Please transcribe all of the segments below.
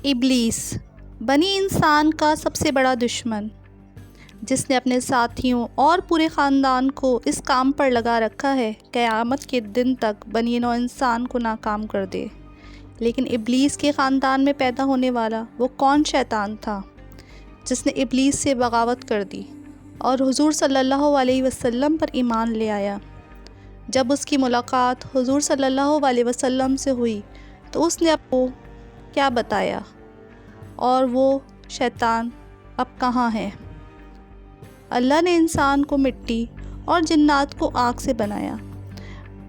ابلیس بنی انسان کا سب سے بڑا دشمن، جس نے اپنے ساتھیوں اور پورے خاندان کو اس کام پر لگا رکھا ہے قیامت کے دن تک بنی نوع انسان کو ناکام کر دے۔ لیکن ابلیس کے خاندان میں پیدا ہونے والا وہ کون شیطان تھا جس نے ابلیس سے بغاوت کر دی اور حضور صلی اللہ علیہ وسلم پر ایمان لے آیا؟ جب اس کی ملاقات حضور صلی اللہ علیہ وسلم سے ہوئی تو اس نے آپ کو کیا بتایا، اور وہ شیطان اب کہاں ہے؟ اللہ نے انسان کو مٹی اور جنات کو آگ سے بنایا۔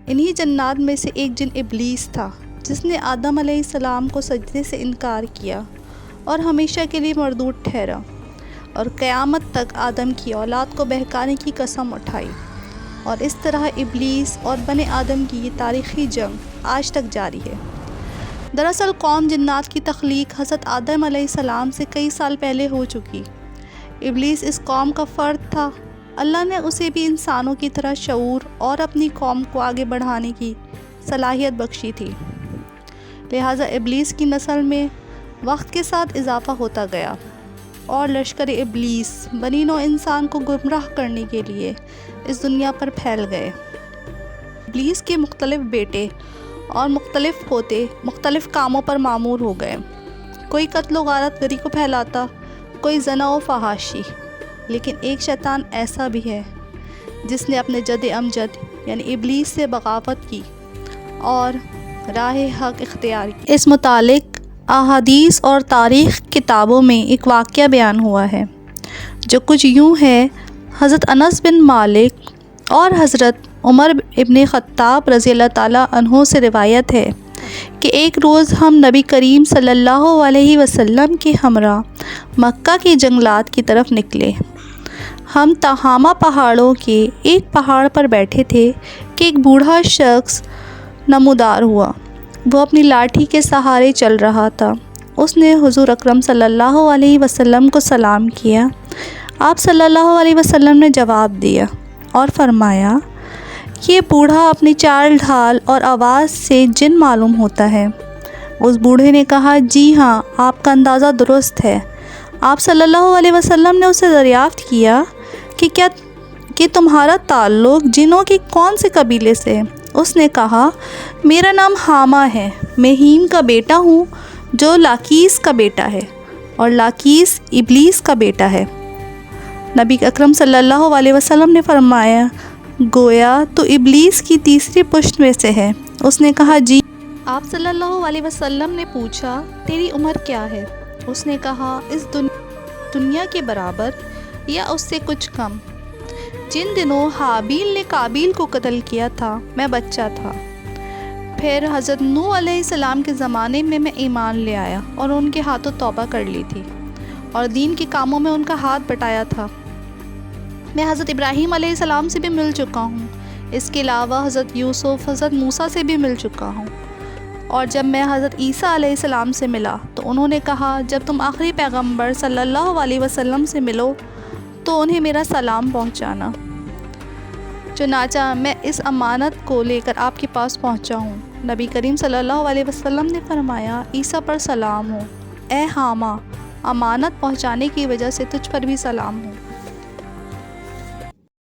انہی جنات میں سے ایک جن ابلیس تھا جس نے آدم علیہ السلام کو سجدے سے انکار کیا اور ہمیشہ کے لیے مردود ٹھہرا، اور قیامت تک آدم کی اولاد کو بہکانے کی قسم اٹھائی، اور اس طرح ابلیس اور بنی آدم کی یہ تاریخی جنگ آج تک جاری ہے۔ دراصل قوم جنات کی تخلیق حضرت آدم علیہ السلام سے کئی سال پہلے ہو چکی۔ ابلیس اس قوم کا فرد تھا۔ اللہ نے اسے بھی انسانوں کی طرح شعور اور اپنی قوم کو آگے بڑھانے کی صلاحیت بخشی تھی، لہٰذا ابلیس کی نسل میں وقت کے ساتھ اضافہ ہوتا گیا، اور لشکر ابلیس بنی نوع انسان کو گمراہ کرنے کے لیے اس دنیا پر پھیل گئے۔ ابلیس کے مختلف بیٹے اور مختلف پوتے مختلف کاموں پر مامور ہو گئے۔ کوئی قتل و غارت گری کو پھیلاتا، کوئی زنا و فحاشی، لیکن ایک شیطان ایسا بھی ہے جس نے اپنے جد امجد یعنی ابلیس سے بغاوت کی اور راہ حق اختیار کی۔ اس متعلق احادیث اور تاریخ کتابوں میں ایک واقعہ بیان ہوا ہے جو کچھ یوں ہے۔ حضرت انس بن مالک اور حضرت عمر ابن خطاب رضی اللہ تعالیٰ عنہ سے روایت ہے کہ ایک روز ہم نبی کریم صلی اللہ علیہ وسلم کے ہمراہ مکہ کے جنگلات کی طرف نکلے۔ ہم تہامہ پہاڑوں کے ایک پہاڑ پر بیٹھے تھے کہ ایک بوڑھا شخص نمودار ہوا۔ وہ اپنی لاٹھی کے سہارے چل رہا تھا۔ اس نے حضور اکرم صلی اللہ علیہ وسلم کو سلام کیا۔ آپ صلی اللہ علیہ وسلم نے جواب دیا اور فرمایا، یہ بوڑھا اپنی چال ڈھال اور آواز سے جن معلوم ہوتا ہے۔ اس بوڑھے نے کہا، جی ہاں، آپ کا اندازہ درست ہے۔ آپ صلی اللہ علیہ وسلم نے اسے دریافت کیا کہ تمہارا تعلق جنوں کے کون سے قبیلے سے ہے؟ اس نے کہا، میرا نام حامہ ہے، میں ہیم کا بیٹا ہوں جو لاکیس کا بیٹا ہے، اور لاکیس ابلیس کا بیٹا ہے۔ نبی اکرم صلی اللہ علیہ وسلم نے فرمایا، گویا تو ابلیس کی تیسری پشت میں سے ہے۔ اس نے کہا، جی۔ آپ صلی اللہ علیہ وسلم نے پوچھا، تیری عمر کیا ہے؟ اس نے کہا، اس دنیا کے برابر یا اس سے کچھ کم۔ جن دنوں حابیل نے قابیل کو قتل کیا تھا میں بچہ تھا۔ پھر حضرت نوح علیہ السلام کے زمانے میں ایمان لے آیا اور ان کے ہاتھوں توبہ کر لی تھی، اور دین کے کاموں میں ان کا ہاتھ بٹایا تھا۔ میں حضرت ابراہیم علیہ السلام سے بھی مل چکا ہوں۔ اس کے علاوہ حضرت یوسف، حضرت موسیٰ سے بھی مل چکا ہوں، اور جب میں حضرت عیسیٰ علیہ السلام سے ملا تو انہوں نے کہا، جب تم آخری پیغمبر صلی اللہ علیہ وسلم سے ملو تو انہیں میرا سلام پہنچانا۔ چنانچہ میں اس امانت کو لے کر آپ کے پاس پہنچا ہوں۔ نبی کریم صلی اللہ علیہ وسلم نے فرمایا، عیسیٰ پر سلام ہو۔ اے حامہ، امانت پہنچانے کی وجہ سے تجھ پر بھی سلام ہو۔